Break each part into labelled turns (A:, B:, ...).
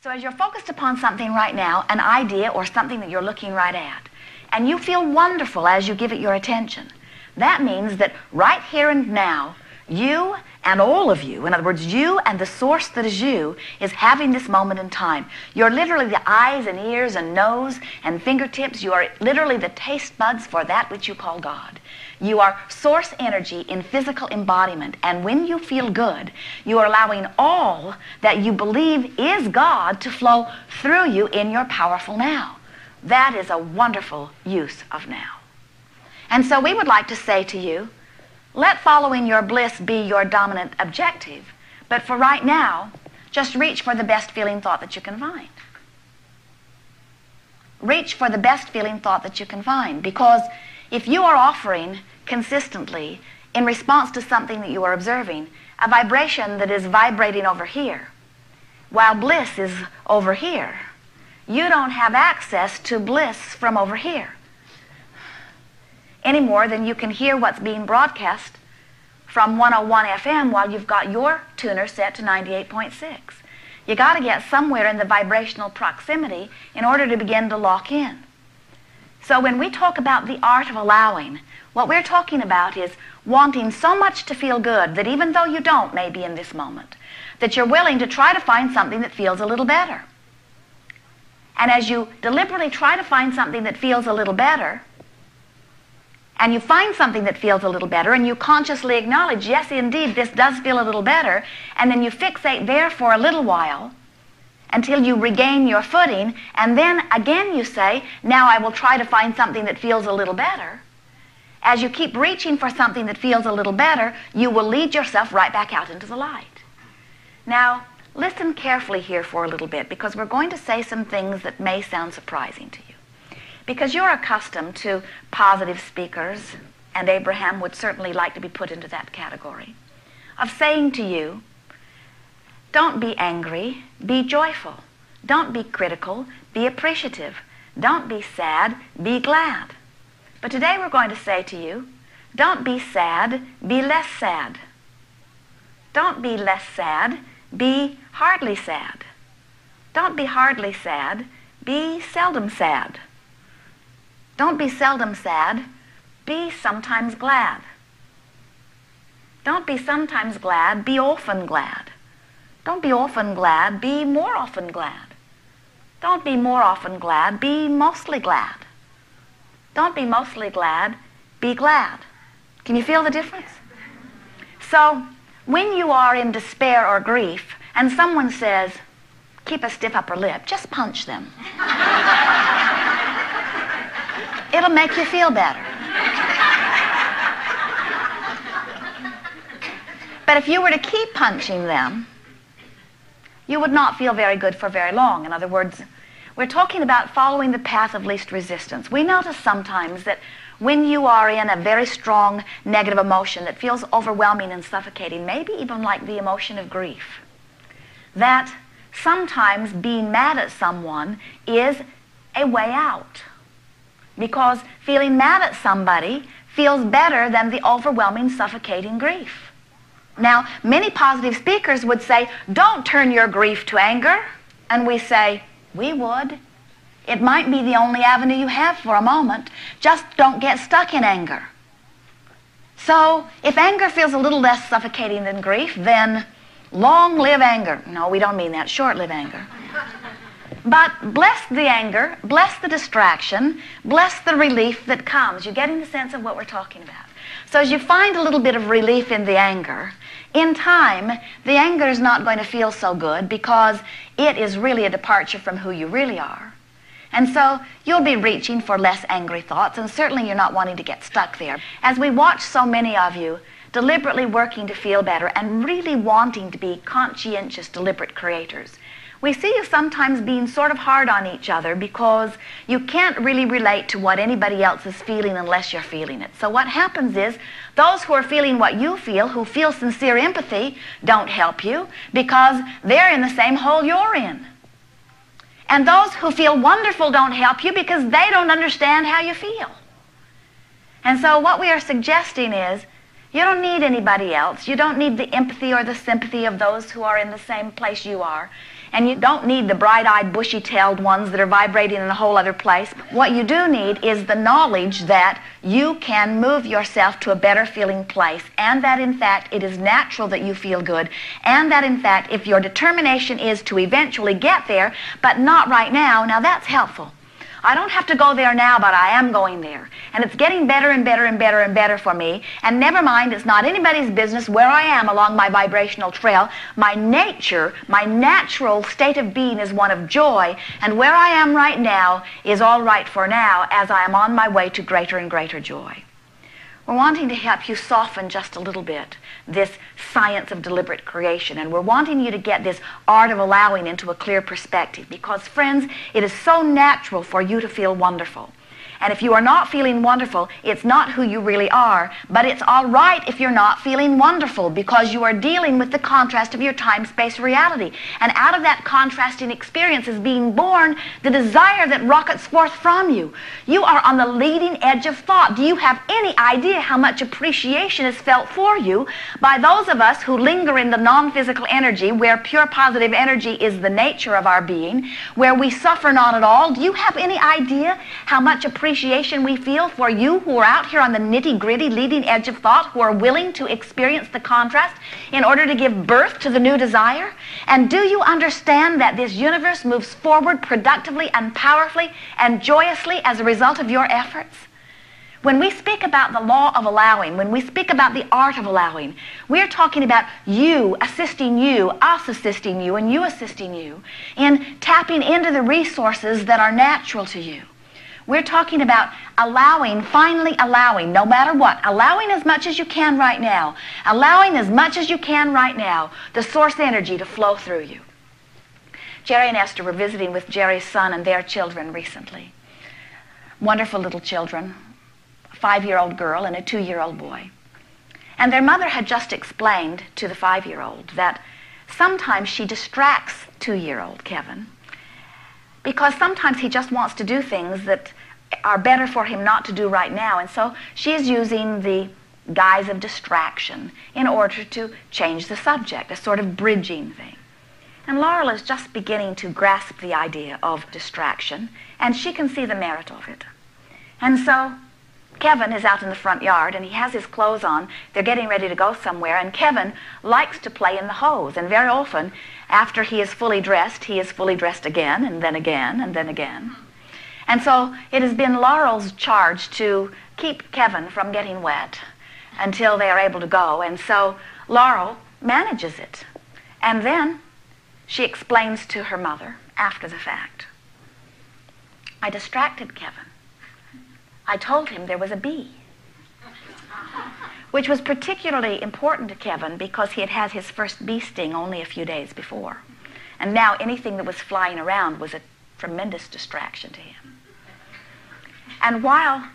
A: So as you're focused upon something right now, an idea or something that you're looking right at, and you feel wonderful as you give it your attention, that means that right here and now, you and all of you, in other words, you and the source that is you, is having this moment in time. You're literally the eyes and ears and nose and fingertips. You are literally the taste buds for that which you call God. You are source energy in physical embodiment. And when you feel good, you are allowing all that you believe is God to flow through you in your powerful now. That is a wonderful use of now. And so we would like to say to you, let following your bliss be your dominant objective. But for right now, just reach for the best feeling thought that you can find. Reach for the best feeling thought that you can find. Because if you are offering consistently, in response to something that you are observing, a vibration that is vibrating over here, while bliss is over here, you don't have access to bliss from over here any more than you can hear what's being broadcast from 101 FM while you've got your tuner set to 98.6. You got to get somewhere in the vibrational proximity in order to begin to lock in. So when we talk about the art of allowing, what we're talking about is wanting so much to feel good that even though you don't, maybe in this moment, that you're willing to try to find something that feels a little better. And as you deliberately try to find something that feels a little better, and you find something that feels a little better, and you consciously acknowledge, yes, indeed, this does feel a little better, and then you fixate there for a little while until you regain your footing, and then again you say, now I will try to find something that feels a little better. As you keep reaching for something that feels a little better, you will lead yourself right back out into the light. Now, listen carefully here for a little bit, because we're going to say some things that may sound surprising to you. Because you're accustomed to positive speakers, and Abraham would certainly like to be put into that category, of saying to you, don't be angry, be joyful. Don't be critical, be appreciative. Don't be sad, be glad. But today we're going to say to you, don't be sad, be less sad. Don't be less sad, be hardly sad. Don't be hardly sad, be seldom sad. Don't be seldom sad, be sometimes glad. Don't be sometimes glad, be often glad. Don't be often glad, be more often glad. Don't be more often glad, be mostly glad. Don't be mostly glad, be glad. Can you feel the difference? So, when you are in despair or grief, and someone says, keep a stiff upper lip, just punch them. It'll make you feel better. But if you were to keep punching them, you would not feel very good for very long. In other words, we're talking about following the path of least resistance. We notice sometimes that when you are in a very strong negative emotion that feels overwhelming and suffocating, maybe even like the emotion of grief, that sometimes being mad at someone is a way out. Because feeling mad at somebody feels better than the overwhelming, suffocating grief. Now, many positive speakers would say, don't turn your grief to anger. And we say, we would. It might be the only avenue you have for a moment. Just don't get stuck in anger. So, if anger feels a little less suffocating than grief, then long live anger. No, we don't mean that. Short live anger. But bless the anger, bless the distraction, bless the relief that comes. You're getting the sense of what we're talking about. So as you find a little bit of relief in the anger, in time, the anger is not going to feel so good because it is really a departure from who you really are. And so you'll be reaching for less angry thoughts, and certainly you're not wanting to get stuck there. As we watch so many of you deliberately working to feel better and really wanting to be conscientious, deliberate creators, we see you sometimes being sort of hard on each other because you can't really relate to what anybody else is feeling unless you're feeling it. So what happens is those who are feeling what you feel, who feel sincere empathy, don't help you because they're in the same hole you're in. And those who feel wonderful don't help you because they don't understand how you feel. And so what we are suggesting is you don't need anybody else. You don't need the empathy or the sympathy of those who are in the same place you are. And you don't need the bright-eyed, bushy-tailed ones that are vibrating in a whole other place. What you do need is the knowledge that you can move yourself to a better feeling place, and that in fact it is natural that you feel good, and that in fact if your determination is to eventually get there, but not right now, now that's helpful. I don't have to go there now, but I am going there. And it's getting better and better and better and better for me. And never mind, it's not anybody's business where I am along my vibrational trail. My nature, my natural state of being is one of joy. And where I am right now is all right for now as I am on my way to greater and greater joy. We're wanting to help you soften just a little bit this science of deliberate creation, and we're wanting you to get this art of allowing into a clear perspective, because, friends, it is so natural for you to feel wonderful. And if you are not feeling wonderful, it's not who you really are, but it's all right if you're not feeling wonderful, because you are dealing with the contrast of your time-space reality. And out of that contrasting experience is being born the desire that rockets forth from you. You are on the leading edge of thought. Do you have any idea how much appreciation is felt for you by those of us who linger in the non-physical energy, where pure positive energy is the nature of our being, where we suffer not at all? Do you have any idea how much appreciation we feel for you who are out here on the nitty-gritty leading edge of thought, who are willing to experience the contrast in order to give birth to the new desire? And do you understand that this universe moves forward productively and powerfully and joyously as a result of your efforts? When we speak about the law of allowing, when we speak about the art of allowing, we're talking about you assisting you, us assisting you, and you assisting you in tapping into the resources that are natural to you. We're talking about allowing, finally allowing, no matter what, allowing as much as you can right now, allowing as much as you can right now, the source energy to flow through you. Jerry and Esther were visiting with Jerry's son and their children recently. Wonderful little children, a 5-year-old girl and a 2-year-old boy. And their mother had just explained to the 5-year-old that sometimes she distracts 2-year-old Kevin, because sometimes he just wants to do things that are better for him not to do right now. And so she is using the guise of distraction in order to change the subject, a sort of bridging thing. And Laurel is just beginning to grasp the idea of distraction, and she can see the merit of it. And so Kevin is out in the front yard, and he has his clothes on. They're getting ready to go somewhere, and Kevin likes to play in the hose. And very often, after he is fully dressed again, and then again, and then again. And so it has been Laurel's charge to keep Kevin from getting wet until they are able to go. And so Laurel manages it. And then she explains to her mother after the fact, I distracted Kevin. I told him there was a bee, which was particularly important to Kevin because he had had his first bee sting only a few days before. And now anything that was flying around was a tremendous distraction to him. And while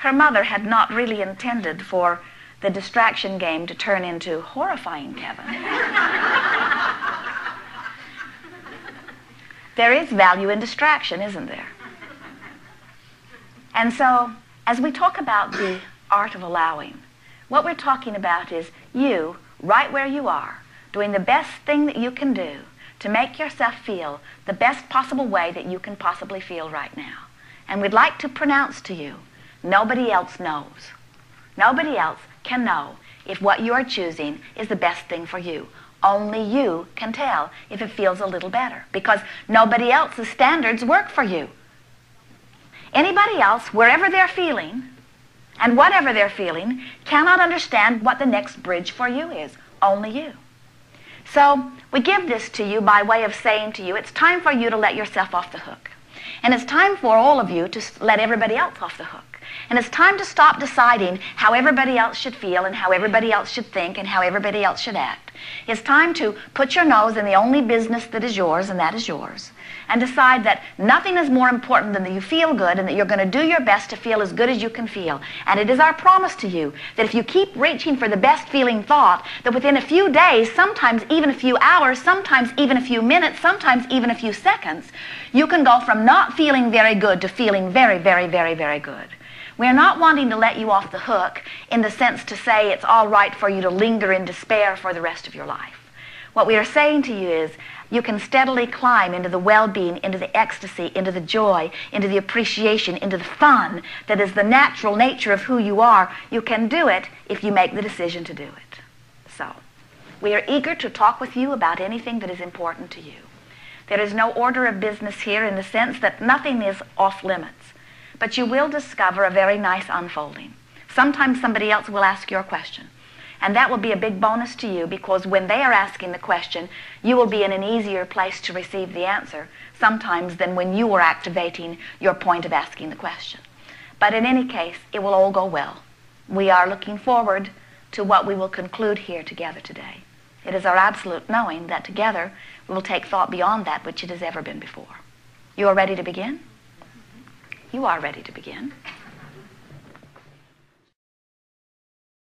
A: her mother had not really intended for the distraction game to turn into horrifying Kevin, there is value in distraction, isn't there? And so, as we talk about the art of allowing, what we're talking about is you, right where you are, doing the best thing that you can do to make yourself feel the best possible way that you can possibly feel right now. And we'd like to pronounce to you, nobody else knows. Nobody else can know if what you are choosing is the best thing for you. Only you can tell if it feels a little better, because nobody else's standards work for you. Anybody else, wherever they're feeling, and whatever they're feeling, cannot understand what the next bridge for you is. Only you. So we give this to you by way of saying to you, it's time for you to let yourself off the hook. And it's time for all of you to let everybody else off the hook. And it's time to stop deciding how everybody else should feel and how everybody else should think and how everybody else should act. It's time to put your nose in the only business that is yours, and that is yours. And decide that nothing is more important than that you feel good and that you're going to do your best to feel as good as you can feel. And it is our promise to you that if you keep reaching for the best feeling thought, that within a few days, sometimes even a few hours, sometimes even a few minutes, sometimes even a few seconds, you can go from not feeling very good to feeling very, very, very, very good. We're not wanting to let you off the hook in the sense to say it's all right for you to linger in despair for the rest of your life. What we are saying to you is, you can steadily climb into the well-being, into the ecstasy, into the joy, into the appreciation, into the fun that is the natural nature of who you are. You can do it if you make the decision to do it. So, we are eager to talk with you about anything that is important to you. There is no order of business here in the sense that nothing is off limits, but you will discover a very nice unfolding. Sometimes somebody else will ask your question. And that will be a big bonus to you, because when they are asking the question, you will be in an easier place to receive the answer sometimes than when you are activating your point of asking the question. But in any case, it will all go well. We are looking forward to what we will conclude here together today. It is our absolute knowing that together we will take thought beyond that which it has ever been before. You are ready to begin? You are ready to begin.